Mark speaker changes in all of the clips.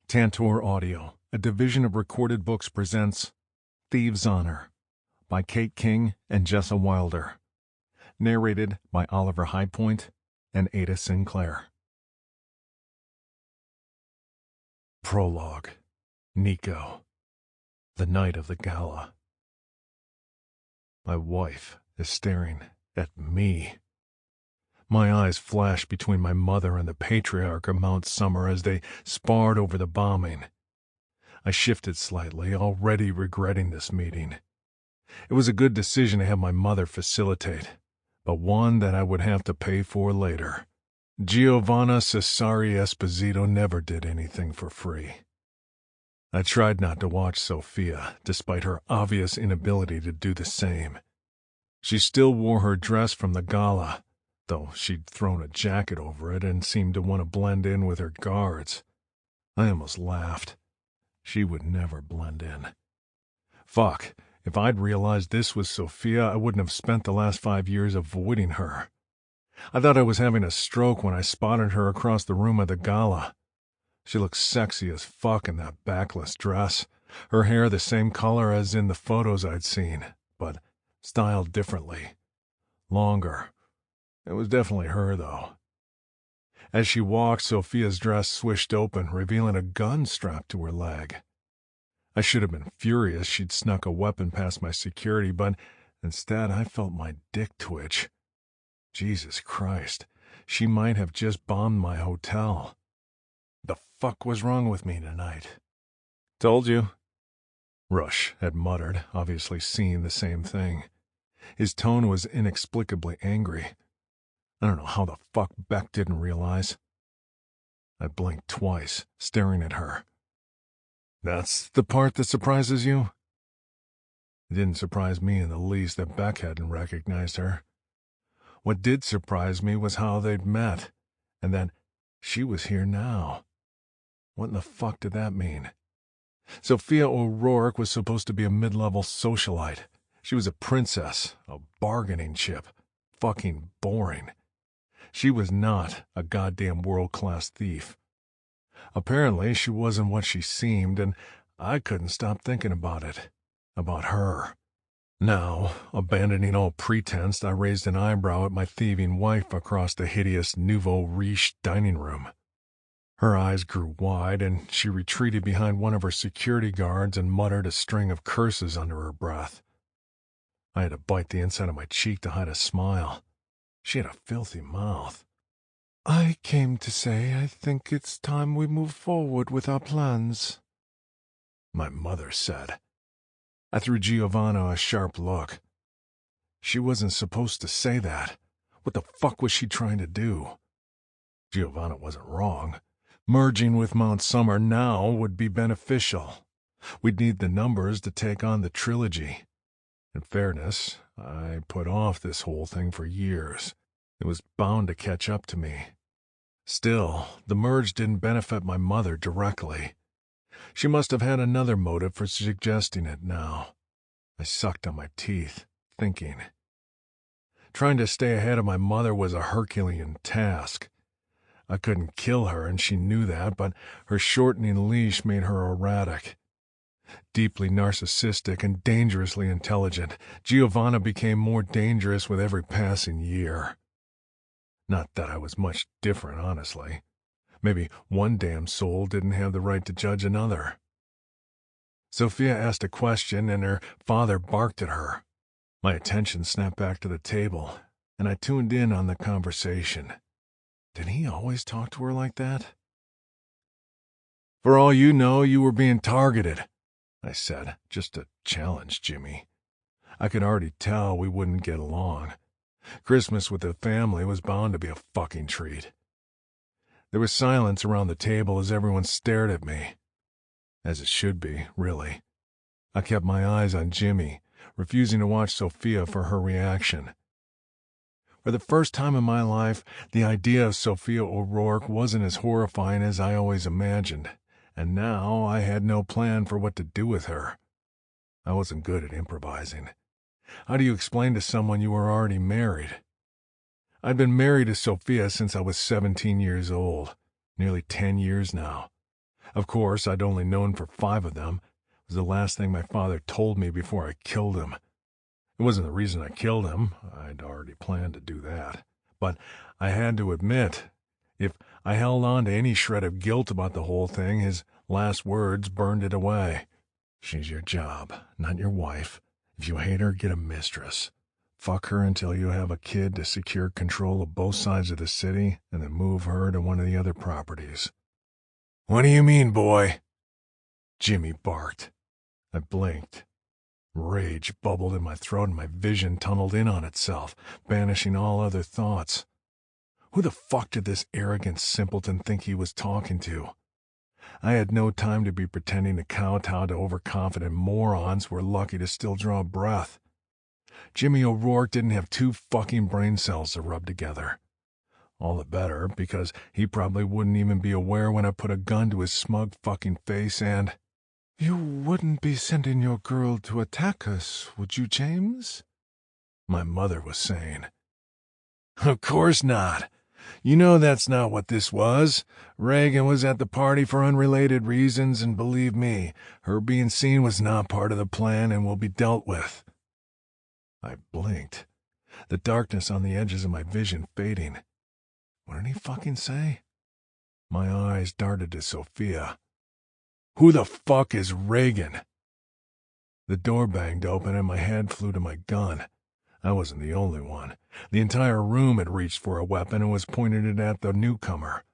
Speaker 1: Tantor Audio, a division of Recorded Books, presents Thieves' Honor by Kate King and Jessa Wilder. Narrated by Oliver Highpoint and Ada Sinclair. Prologue. Nico. The night of the gala. My wife is staring at me. My eyes flash between my mother and the patriarch of Mount Summer as they sparred over the bombing. I shifted slightly, already regretting this meeting. It was a good decision to have my mother facilitate, but one that I would have to pay for later. Giovanna Cesare Esposito never did anything for free. I tried not to watch Sophia, despite her obvious inability to do the same. She still wore her dress from the gala, though she'd thrown a jacket over it and seemed to want to blend in with her guards. I almost laughed. She would never blend in. Fuck, if I'd realized this was Sophia, I wouldn't have spent the last 5 years avoiding her. I thought I was having a stroke when I spotted her across the room at the gala. She looked sexy as fuck in that backless dress, her hair the same color as in the photos I'd seen, but styled differently. Longer. It was definitely her, though. As she walked, Sophia's dress swished open, revealing a gun strapped to her leg. I should have been furious she'd snuck a weapon past my security, but instead I felt my dick twitch. Jesus Christ, she might have just bombed my hotel. The fuck was wrong with me tonight? Told you. Rush had muttered, obviously seeing the same thing. His tone was inexplicably angry. I don't know how the fuck Beck didn't realize. I blinked twice, staring at her. That's the part that surprises you? It didn't surprise me in the least that Beck hadn't recognized her. What did surprise me was how they'd met, and that she was here now. What in the fuck did that mean? Sophia O'Rourke was supposed to be a mid-level socialite. She was a princess, a bargaining chip. Fucking boring. She was not a goddamn world-class thief. Apparently, she wasn't what she seemed, and I couldn't stop thinking about it. About her. Now, abandoning all pretense, I raised an eyebrow at my thieving wife across the hideous nouveau riche dining room. Her eyes grew wide, and she retreated behind one of her security guards and muttered a string of curses under her breath. I had to bite the inside of my cheek to hide a smile. She had a filthy mouth. I came to say I think it's time we move forward with our plans, my mother said. I threw Giovanna a sharp look. She wasn't supposed to say that. What the fuck was she trying to do? Giovanna wasn't wrong. Merging with Mount Summer now would be beneficial. We'd need the numbers to take on the Trilogy. In fairness, I put off this whole thing for years. It was bound to catch up to me. Still, the merge didn't benefit my mother directly. She must have had another motive for suggesting it now. I sucked on my teeth, thinking. Trying to stay ahead of my mother was a Herculean task. I couldn't kill her, and she knew that, but her shortening leash made her erratic. Deeply narcissistic and dangerously intelligent, Giovanna became more dangerous with every passing year. Not that I was much different, honestly. Maybe one damn soul didn't have the right to judge another. Sophia asked a question, and her father barked at her. My attention snapped back to the table, and I tuned in on the conversation. Did he always talk to her like that? For all you know, you were being targeted, I said, just to challenge Jimmy. I could already tell we wouldn't get along. Christmas with the family was bound to be a fucking treat. There was silence around the table as everyone stared at me. As it should be, really. I kept my eyes on Jimmy, refusing to watch Sophia for her reaction. For the first time in my life, the idea of Sophia O'Rourke wasn't as horrifying as I always imagined, and now I had no plan for what to do with her. I wasn't good at improvising. How do you explain to someone you were already married? I'd been married to Sophia since I was 17 years old, nearly 10 years now. Of course, I'd only known for 5 of them. It was the last thing my father told me before I killed him. It wasn't the reason I killed him. I'd already planned to do that. But I had to admit, if I held on to any shred of guilt about the whole thing, his last words burned it away. She's your job, not your wife. If you hate her, get a mistress. Fuck her until you have a kid to secure control of both sides of the city, and then move her to one of the other properties. What do you mean, boy? Jimmy barked. I blinked. Rage bubbled in my throat and my vision tunneled in on itself, banishing all other thoughts. Who the fuck did this arrogant simpleton think he was talking to? I had no time to be pretending to kowtow to overconfident morons who were lucky to still draw breath. Jimmy O'Rourke didn't have 2 fucking brain cells to rub together. All the better, because he probably wouldn't even be aware when I put a gun to his smug fucking face and... You wouldn't be sending your girl to attack us, would you, James? My mother was saying. Of course not. You know that's not what this was. Reagan was at the party for unrelated reasons, and believe me, her being seen was not part of the plan and will be dealt with. I blinked, the darkness on the edges of my vision fading. What did he fucking say? My eyes darted to Sophia. Who the fuck is Reagan? The door banged open and my head flew to my gun. I wasn't the only one. The entire room had reached for a weapon and was pointing it at the newcomer.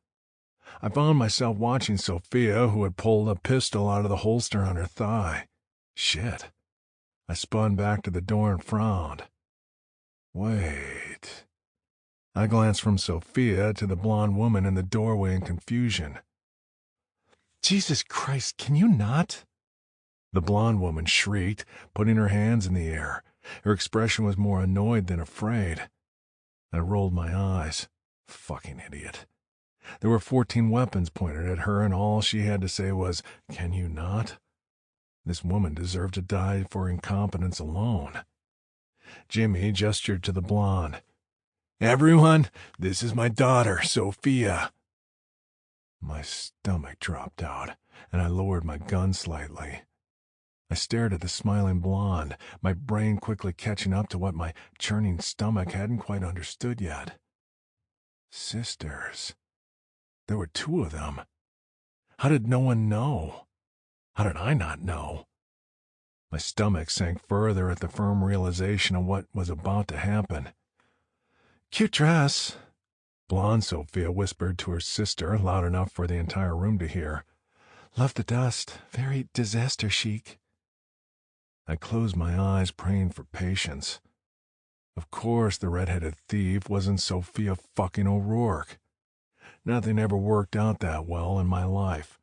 Speaker 1: I found myself watching Sophia, who had pulled a pistol out of the holster on her thigh. Shit. I spun back to the door and frowned. Wait. I glanced from Sophia to the blonde woman in the doorway in confusion. Jesus Christ, can you not? The blonde woman shrieked, putting her hands in the air. Her expression was more annoyed than afraid. I rolled my eyes. Fucking idiot. There were 14 weapons pointed at her, and all she had to say was, "Can you not?" This woman deserved to die for incompetence alone. Jimmy gestured to the blonde. Everyone, this is my daughter, Sophia. My stomach dropped out, and I lowered my gun slightly. I stared at the smiling blonde, my brain quickly catching up to what my churning stomach hadn't quite understood yet. Sisters. There were 2 of them. How did no one know? How did I not know? My stomach sank further at the firm realization of what was about to happen. Cute dress, blonde Sophia whispered to her sister, loud enough for the entire room to hear. Love the dust. Very disaster chic. I closed my eyes, praying for patience. Of course the red-headed thief wasn't Sophia fucking O'Rourke. Nothing ever worked out that well in my life.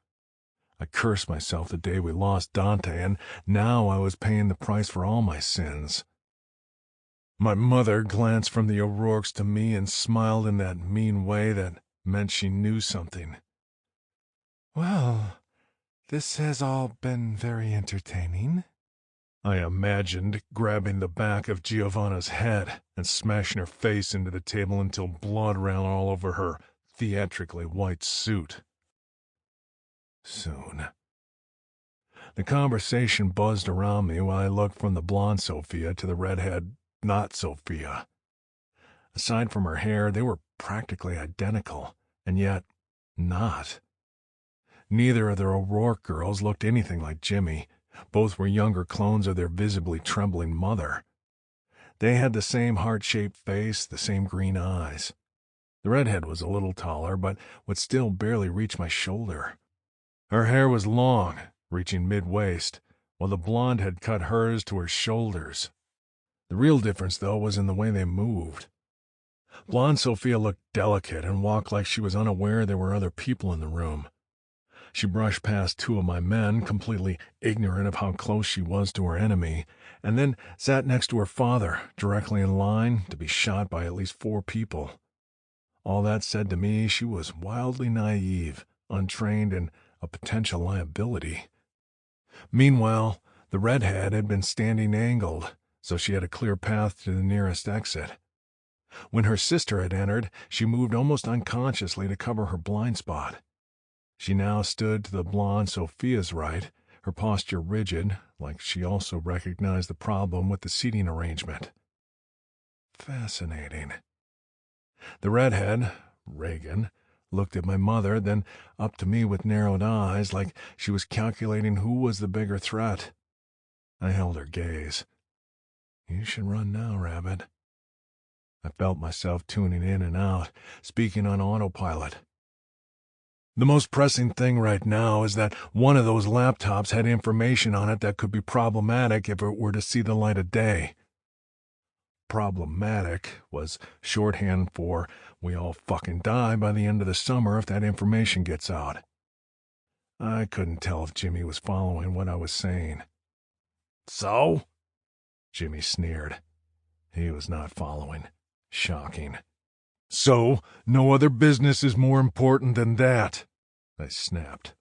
Speaker 1: I cursed myself the day we lost Dante, and now I was paying the price for all my sins. My mother glanced from the O'Rourkes to me and smiled in that mean way that meant she knew something. Well, this has all been very entertaining, I imagined, grabbing the back of Giovanna's head and smashing her face into the table until blood ran all over her theatrically white suit. Soon. The conversation buzzed around me while I looked from the blonde Sophia to the redhead not Sophia. Aside from her hair, they were practically identical, and yet not. Neither of the O'Rourke girls looked anything like Jimmy. Both were younger clones of their visibly trembling mother. They had the same heart-shaped face, the same green eyes. The redhead was a little taller, but would still barely reach my shoulder. Her hair was long, reaching mid-waist, while the blonde had cut hers to her shoulders. The real difference, though, was in the way they moved. Blonde Sophia looked delicate and walked like she was unaware there were other people in the room. She brushed past 2 of my men, completely ignorant of how close she was to her enemy, and then sat next to her father, directly in line to be shot by at least 4 people. All that said to me, she was wildly naive, untrained, and a potential liability. Meanwhile, the redhead had been standing angled, so she had a clear path to the nearest exit. When her sister had entered, she moved almost unconsciously to cover her blind spot. She now stood to the blonde Sophia's right, her posture rigid, like she also recognized the problem with the seating arrangement. Fascinating. The redhead, Reagan, looked at my mother, then up to me with narrowed eyes, like she was calculating who was the bigger threat. I held her gaze. You should run now, Rabbit. I felt myself tuning in and out, speaking on autopilot. The most pressing thing right now is that one of those laptops had information on it that could be problematic if it were to see the light of day. Problematic was shorthand for we all fucking die by the end of the summer if that information gets out. I couldn't tell if Jimmy was following what I was saying. So? Jimmy sneered. He was not following. Shocking. So, no other business is more important than that, I snapped.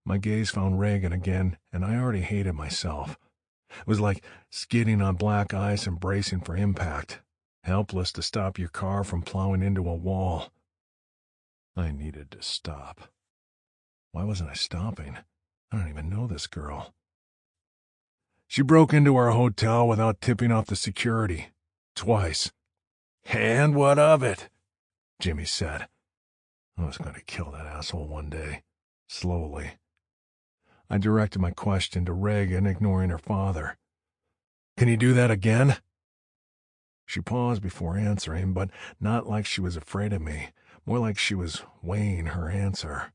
Speaker 1: My gaze found Reagan again, and I already hated myself. It was like skidding on black ice and bracing for impact, helpless to stop your car from plowing into a wall. I needed to stop. Why wasn't I stopping? I don't even know this girl. She broke into our hotel without tipping off the security. Twice. And what of it? Jimmy said. I was going to kill that asshole one day. Slowly. I directed my question to Reagan, ignoring her father. Can you do that again? She paused before answering, but not like she was afraid of me, more like she was weighing her answer.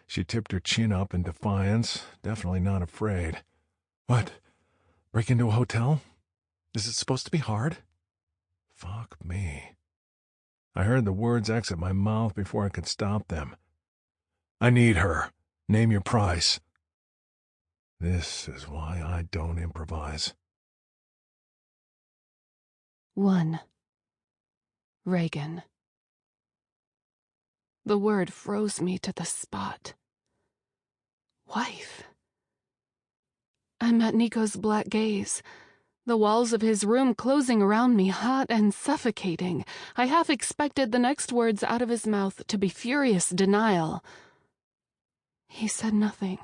Speaker 1: She tipped her chin up in defiance, definitely not afraid. What? Break into a hotel? Is it supposed to be hard? Fuck me. I heard the words exit my mouth before I could stop them. I need her. Name your price. This is why I don't improvise.
Speaker 2: 1. Reagan. The word froze me to the spot. Wife. I met Nico's black gaze, the walls of his room closing around me, hot and suffocating. I half expected the next words out of his mouth to be furious denial. He said nothing.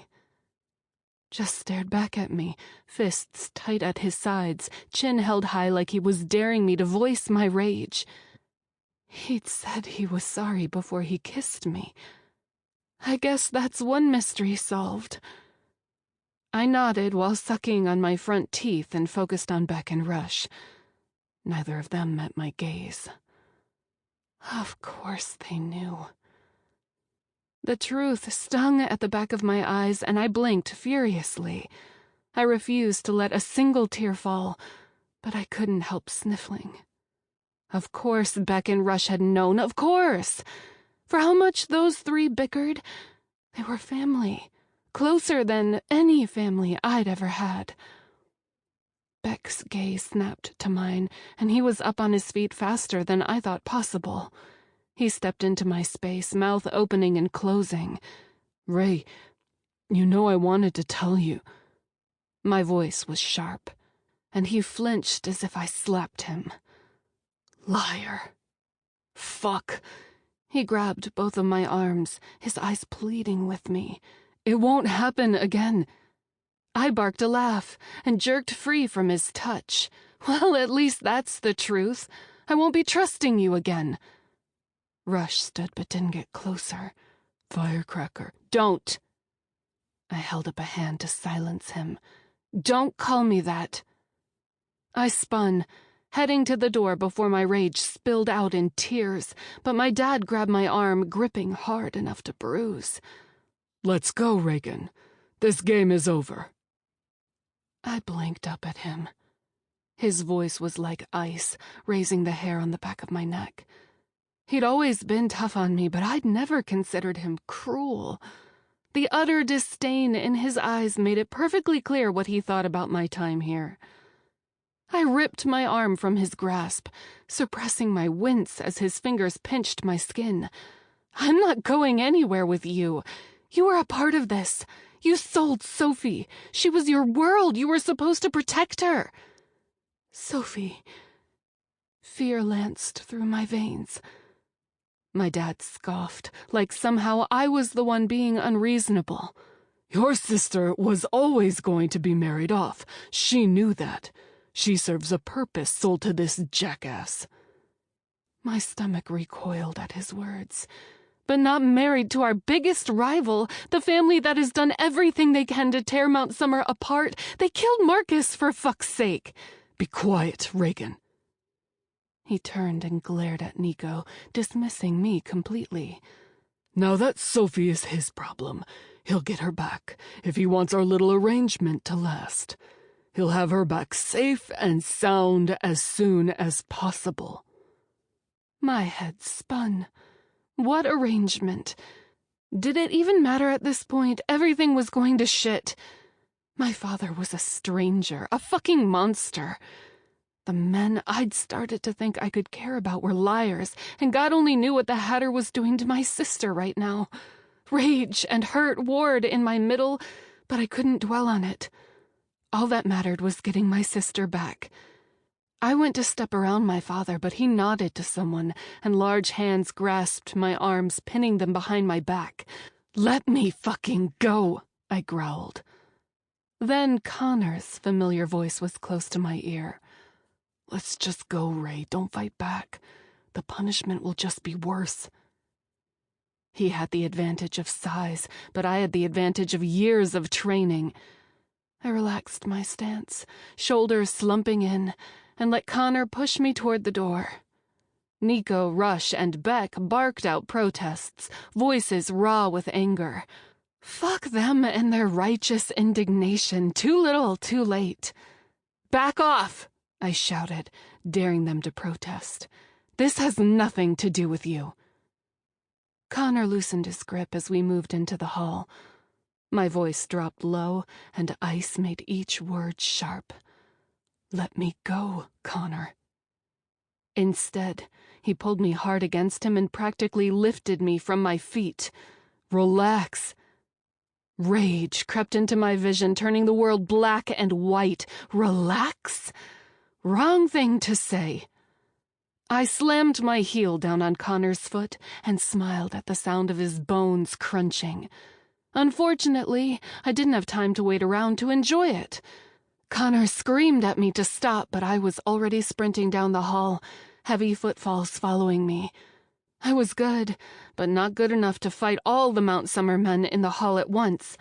Speaker 2: Just stared back at me, fists tight at his sides, chin held high like he was daring me to voice my rage. He'd said he was sorry before he kissed me. I guess that's one mystery solved. I nodded while sucking on my front teeth and focused on Beck and Rush. Neither of them met my gaze. Of course they knew. The truth stung at the back of my eyes, and I blinked furiously. I refused to let a single tear fall, but I couldn't help sniffling. Of course Beck and Rush had known, of course! For how much those three bickered, they were family, closer than any family I'd ever had. Beck's gaze snapped to mine, and he was up on his feet faster than I thought possible. He stepped into my space, mouth opening and closing. Ray, you know I wanted to tell you. My voice was sharp, and he flinched as if I slapped him. Liar. Fuck. He grabbed both of my arms, his eyes pleading with me. It won't happen again. I barked a laugh and jerked free from his touch. Well, at least that's the truth. I won't be trusting you again. Rush stood but didn't get closer. Firecracker. Don't. I held up a hand to silence him. Don't call me that. I spun, heading to the door before my rage spilled out in tears, but my dad grabbed my arm, gripping hard enough to bruise. Let's go, Reagan. This game is over. I blinked up at him. His voice was like ice, raising the hair on the back of my neck. He'd always been tough on me, but I'd never considered him cruel. The utter disdain in his eyes made it perfectly clear what he thought about my time here. I ripped my arm from his grasp, suppressing my wince as his fingers pinched my skin. I'm not going anywhere with you. You were a part of this. You sold Sophie. She was your world. You were supposed to protect her. Sophie. Fear lanced through my veins. My dad scoffed, like somehow I was the one being unreasonable. Your sister was always going to be married off. She knew that. She serves a purpose sold to this jackass. My stomach recoiled at his words. But not married to our biggest rival, the family that has done everything they can to tear Mount Summer apart. They killed Marcus, for fuck's sake. Be quiet, Reagan. He turned and glared at Nico, dismissing me completely. Now that Sophie is his problem. He'll get her back, if he wants our little arrangement to last. He'll have her back safe and sound as soon as possible. My head spun. What arrangement? Did it even matter at this point? Everything was going to shit. My father was a stranger, a fucking monster. The men I'd started to think I could care about were liars, and God only knew what the Hatter was doing to my sister right now. Rage and hurt warred in my middle, but I couldn't dwell on it. All that mattered was getting my sister back. I went to step around my father, but he nodded to someone, and large hands grasped my arms, pinning them behind my back. Let me fucking go, I growled. Then Connor's familiar voice was close to my ear. Let's just go, Ray. Don't fight back. The punishment will just be worse. He had the advantage of size, but I had the advantage of years of training. I relaxed my stance, shoulders slumping in, and let Connor push me toward the door. Nico, Rush, and Beck barked out protests, voices raw with anger. Fuck them and their righteous indignation. Too little, too late. Back off, I shouted, daring them to protest. This has nothing to do with you. Connor loosened his grip as we moved into the hall. My voice dropped low, and ice made each word sharp. Let me go, Connor. Instead, he pulled me hard against him and practically lifted me from my feet. Relax. Rage crept into my vision, turning the world black and white. Relax? Wrong thing to say. I slammed my heel down on Connor's foot and smiled at the sound of his bones crunching. Unfortunately, I didn't have time to wait around to enjoy it. Connor screamed at me to stop, but I was already sprinting down the hall, heavy footfalls following me. I was good, but not good enough to fight all the Mount Summer men in the hall at once.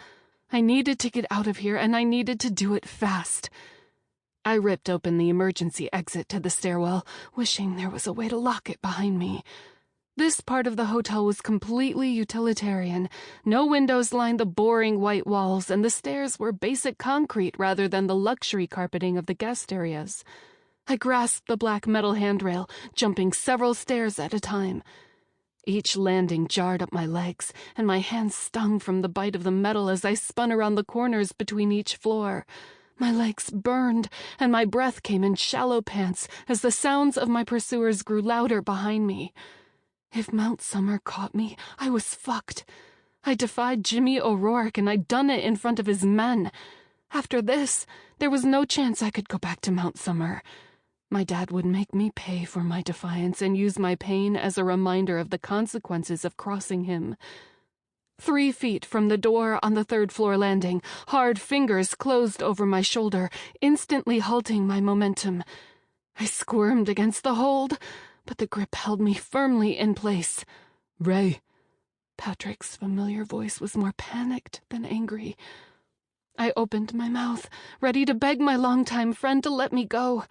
Speaker 2: I needed to get out of here, and I needed to do it fast. I ripped open the emergency exit to the stairwell, wishing there was a way to lock it behind me. This part of the hotel was completely utilitarian. No windows lined the boring white walls, and the stairs were basic concrete rather than the luxury carpeting of the guest areas. I grasped the black metal handrail, jumping several stairs at a time. Each landing jarred up my legs, and my hands stung from the bite of the metal as I spun around the corners between each floor. My legs burned, and my breath came in shallow pants as the sounds of my pursuers grew louder behind me. If Mount Summer caught me, I was fucked. I defied Jimmy O'Rourke, and I'd done it in front of his men. After this, there was no chance I could go back to Mount Summer. My dad would make me pay for my defiance and use my pain as a reminder of the consequences of crossing him. 3 feet from the door on the 3rd floor landing, hard fingers closed over my shoulder, instantly halting my momentum. I squirmed against the hold, but the grip held me firmly in place. Ray. Patrick's familiar voice was more panicked than angry. I opened my mouth, ready to beg my longtime friend to let me go.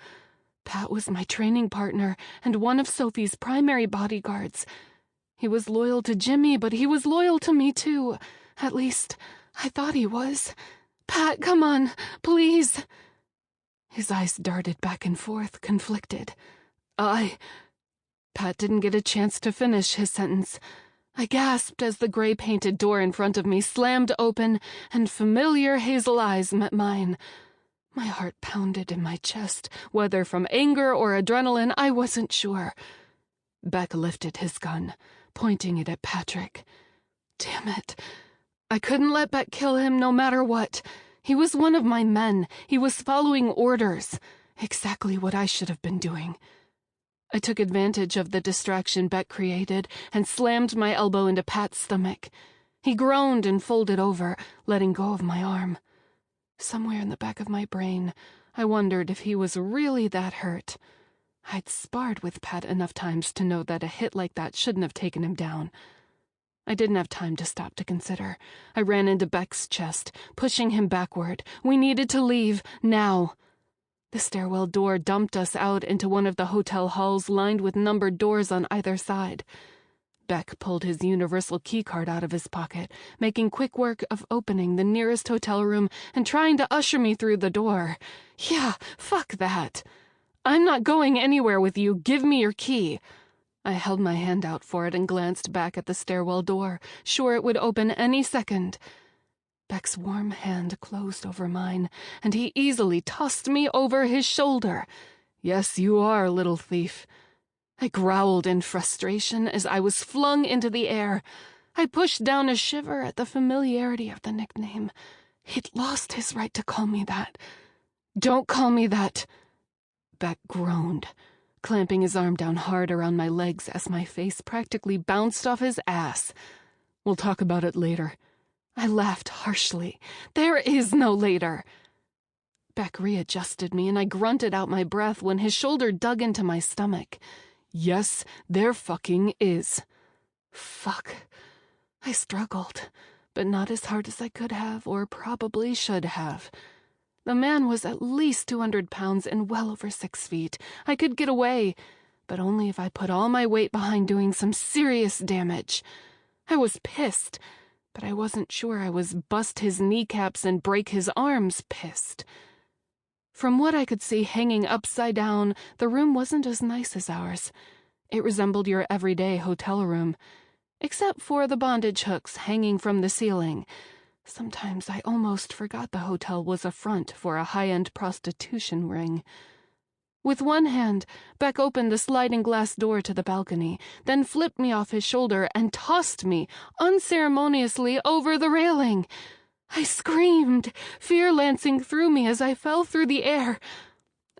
Speaker 2: Pat was my training partner and one of Sophie's primary bodyguards. He was loyal to Jimmy, but he was loyal to me too. At least, I thought he was. Pat, come on, please. His eyes darted back and forth, conflicted. Pat didn't get a chance to finish his sentence. I gasped as the gray-painted door in front of me slammed open and familiar hazel eyes met mine. My heart pounded in my chest, whether from anger or adrenaline, I wasn't sure. Beck lifted his gun, pointing it at Patrick. Damn it. I couldn't let Beck kill him no matter what. He was one of my men. He was following orders. Exactly what I should have been doing. I took advantage of the distraction Beck created and slammed my elbow into Pat's stomach. He groaned and folded over, letting go of my arm. Somewhere in the back of my brain, I wondered if he was really that hurt. I'd sparred with Pat enough times to know that a hit like that shouldn't have taken him down. I didn't have time to stop to consider. I ran into Beck's chest, pushing him backward. We needed to leave, now. The stairwell door dumped us out into one of the hotel halls lined with numbered doors on either side. Beck pulled his universal keycard out of his pocket, making quick work of opening the nearest hotel room and trying to usher me through the door. Yeah, fuck that. I'm not going anywhere with you. Give me your key. I held my hand out for it and glanced back at the stairwell door, sure it would open any second. Beck's warm hand closed over mine, and he easily tossed me over his shoulder. Yes, you are, little thief. I growled in frustration as I was flung into the air. I pushed down a shiver at the familiarity of the nickname. He'd lost his right to call me that. Don't call me that. Beck groaned, clamping his arm down hard around my legs as my face practically bounced off his ass. We'll talk about it later. I laughed harshly. There is no later. Beck readjusted me, and I grunted out my breath when his shoulder dug into my stomach. Yes, there fucking is. Fuck. I struggled, but not as hard as I could have or probably should have. The man was at least 200 pounds and well over 6 feet. I could get away, but only if I put all my weight behind doing some serious damage. I was pissed, but I wasn't sure I was bust his kneecaps and break his arms pissed. From what I could see hanging upside down, the room wasn't as nice as ours. It resembled your everyday hotel room, except for the bondage hooks hanging from the ceiling. Sometimes I almost forgot the hotel was a front for a high-end prostitution ring. With one hand, Beck opened the sliding glass door to the balcony, then flipped me off his shoulder and tossed me unceremoniously over the railing. I screamed, fear lancing through me as I fell through the air.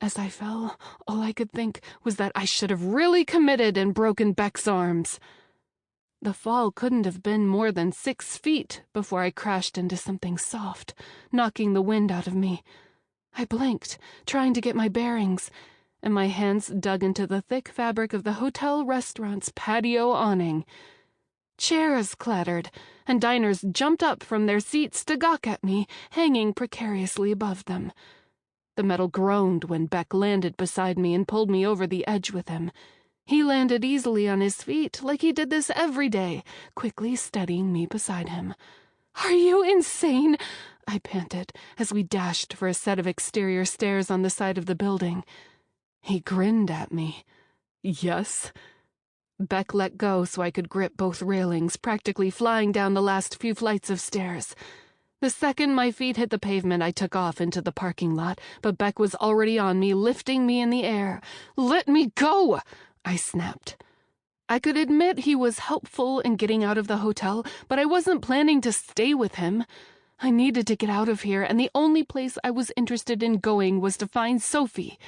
Speaker 2: As I fell, all I could think was that I should have really committed and broken Beck's arms. The fall couldn't have been more than 6 feet before I crashed into something soft, knocking the wind out of me. I blinked, trying to get my bearings, and my hands dug into the thick fabric of the hotel restaurant's patio awning. Chairs clattered, and diners jumped up from their seats to gawk at me, hanging precariously above them. The metal groaned when Beck landed beside me and pulled me over the edge with him. He landed easily on his feet, like he did this every day, quickly steadying me beside him. "Are you insane?" I panted, as we dashed for a set of exterior stairs on the side of the building. He grinned at me. "Yes." Beck let go so I could grip both railings, practically flying down the last few flights of stairs. The second my feet hit the pavement, I took off into the parking lot, but Beck was already on me, lifting me in the air. "Let me go!" I snapped. I could admit he was helpful in getting out of the hotel, but I wasn't planning to stay with him. I needed to get out of here, and the only place I was interested in going was to find Sophie.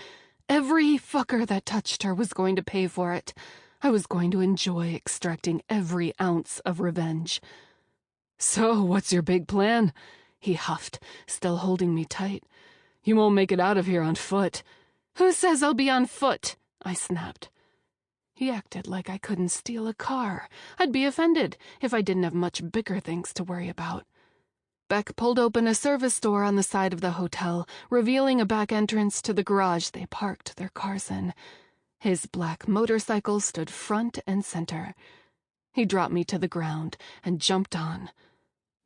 Speaker 2: Every fucker that touched her was going to pay for it. I was going to enjoy extracting every ounce of revenge. "So, what's your big plan?" he huffed, still holding me tight. "You won't make it out of here on foot." "Who says I'll be on foot?" I snapped. He acted like I couldn't steal a car. I'd be offended if I didn't have much bigger things to worry about. Beck pulled open a service door on the side of the hotel, revealing a back entrance to the garage they parked their cars in. His black motorcycle stood front and center. He dropped me to the ground and jumped on.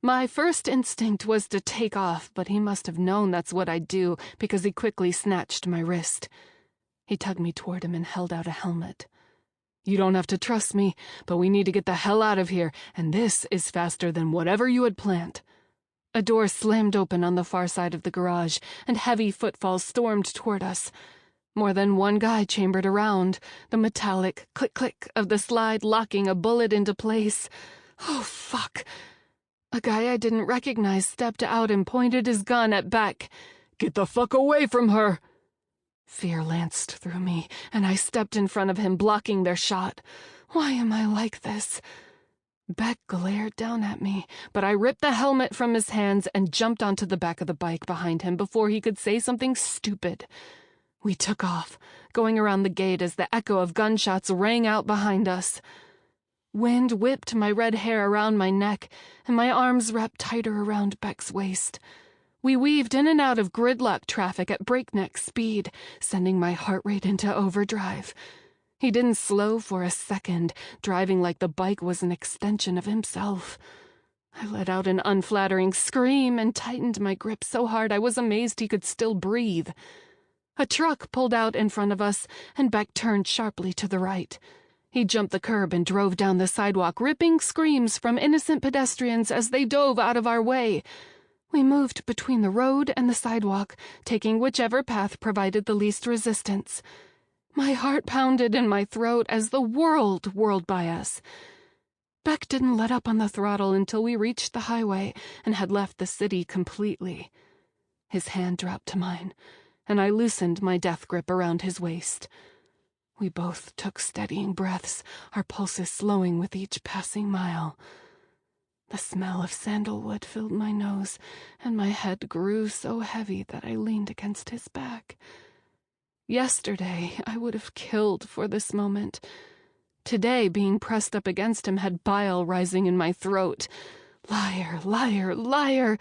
Speaker 2: My first instinct was to take off, but he must have known that's what I'd do because he quickly snatched my wrist. He tugged me toward him and held out a helmet. "You don't have to trust me, but we need to get the hell out of here, and this is faster than whatever you had planned." A door slammed open on the far side of the garage, and heavy footfalls stormed toward us. More than one guy chambered around, the metallic click-click of the slide locking a bullet into place. Oh, fuck. A guy I didn't recognize stepped out and pointed his gun at Beck. "Get the fuck away from her!" Fear lanced through me, and I stepped in front of him, blocking their shot. Why am I like this? Beck glared down at me, but I ripped the helmet from his hands and jumped onto the back of the bike behind him before he could say something stupid. We took off, going around the gate as the echo of gunshots rang out behind us. Wind whipped my red hair around my neck, and my arms wrapped tighter around Beck's waist. We weaved in and out of gridlock traffic at breakneck speed, sending my heart rate into overdrive. He didn't slow for a second, driving like the bike was an extension of himself. I let out an unflattering scream and tightened my grip so hard I was amazed he could still breathe. A truck pulled out in front of us, and Beck turned sharply to the right. He jumped the curb and drove down the sidewalk, ripping screams from innocent pedestrians as they dove out of our way. We moved between the road and the sidewalk, taking whichever path provided the least resistance. My heart pounded in my throat as the world whirled by us. Beck didn't let up on the throttle until we reached the highway and had left the city completely. His hand dropped to mine, and I loosened my death grip around his waist. We both took steadying breaths, our pulses slowing with each passing mile. The smell of sandalwood filled my nose, and my head grew so heavy that I leaned against his back. Yesterday, I would have killed for this moment. Today, being pressed up against him had bile rising in my throat. Liar, liar, liar!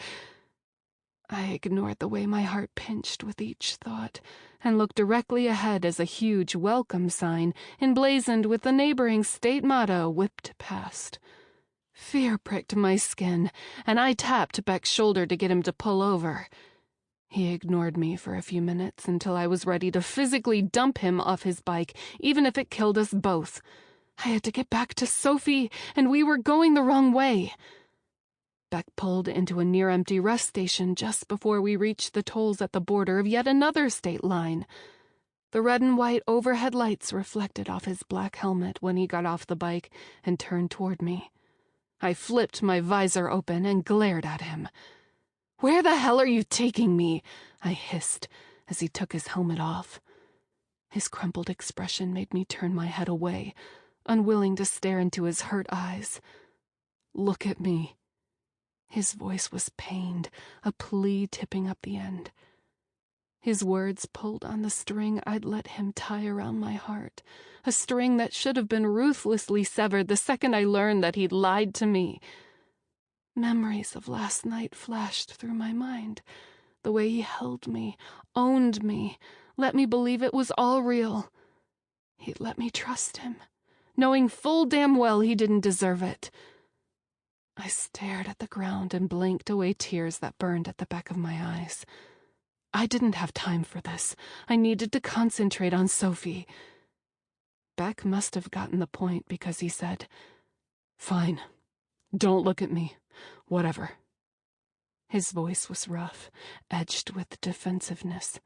Speaker 2: I ignored the way my heart pinched with each thought and looked directly ahead as a huge welcome sign, emblazoned with the neighboring state motto, whipped past. Fear pricked my skin, and I tapped Beck's shoulder to get him to pull over. He ignored me for a few minutes until I was ready to physically dump him off his bike, even if it killed us both. I had to get back to Sophie, and we were going the wrong way. Beck pulled into a near-empty rest station just before we reached the tolls at the border of yet another state line. The red and white overhead lights reflected off his black helmet when he got off the bike and turned toward me. I flipped my visor open and glared at him. "Where the hell are you taking me?" I hissed as he took his helmet off. His crumpled expression made me turn my head away, unwilling to stare into his hurt eyes. "Look at me." His voice was pained, a plea tipping up the end. His words pulled on the string I'd let him tie around my heart, a string that should have been ruthlessly severed the second I learned that he'd lied to me. Memories of last night flashed through my mind, the way he held me, owned me, let me believe it was all real. He'd let me trust him, knowing full damn well he didn't deserve it. I stared at the ground and blinked away tears that burned at the back of my eyes. I didn't have time for this. I needed to concentrate on Sophie. Beck must have gotten the point because he said, "Fine. Don't look at me. Whatever." His voice was rough, edged with defensiveness.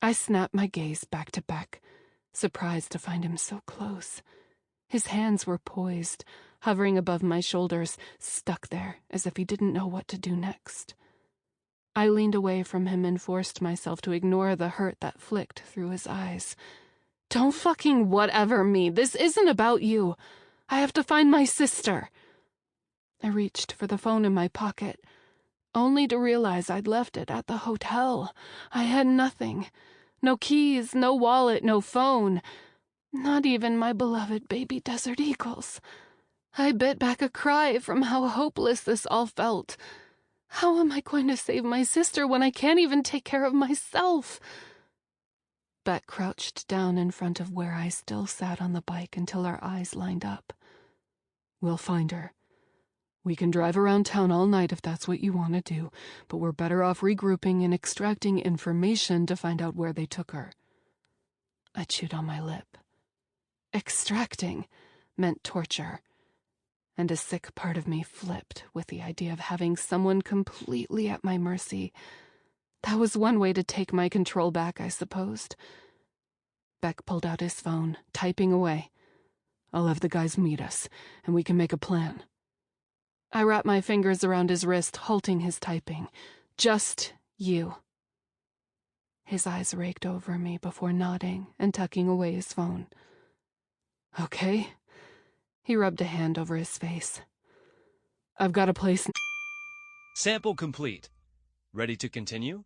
Speaker 2: I snapped my gaze back to Beck, surprised to find him so close. His hands were poised, hovering above my shoulders, stuck there as if he didn't know what to do next. I leaned away from him and forced myself to ignore the hurt that flicked through his eyes. "Don't fucking whatever me. This isn't about you. I have to find my sister." I reached for the phone in my pocket, only to realize I'd left it at the hotel. I had nothing. No keys, no wallet, no phone. Not even my beloved baby desert eagles. I bit back a cry from how hopeless this all felt. How am I going to save my sister when I can't even take care of myself? Beck crouched down in front of where I still sat on the bike until our eyes lined up. "We'll find her. We can drive around town all night if that's what you want to do, but we're better off regrouping and extracting information to find out where they took her." I chewed on my lip. Extracting meant torture, and a sick part of me flipped with the idea of having someone completely at my mercy. That was one way to take my control back, I supposed. Beck pulled out his phone, typing away. "I'll have the guys meet us, and we can make a plan." I wrapped my fingers around his wrist, halting his typing. "Just you." His eyes raked over me before nodding and tucking away his phone. Okay. He rubbed a hand over his face. I've got a place.
Speaker 3: Sample complete. Ready to continue?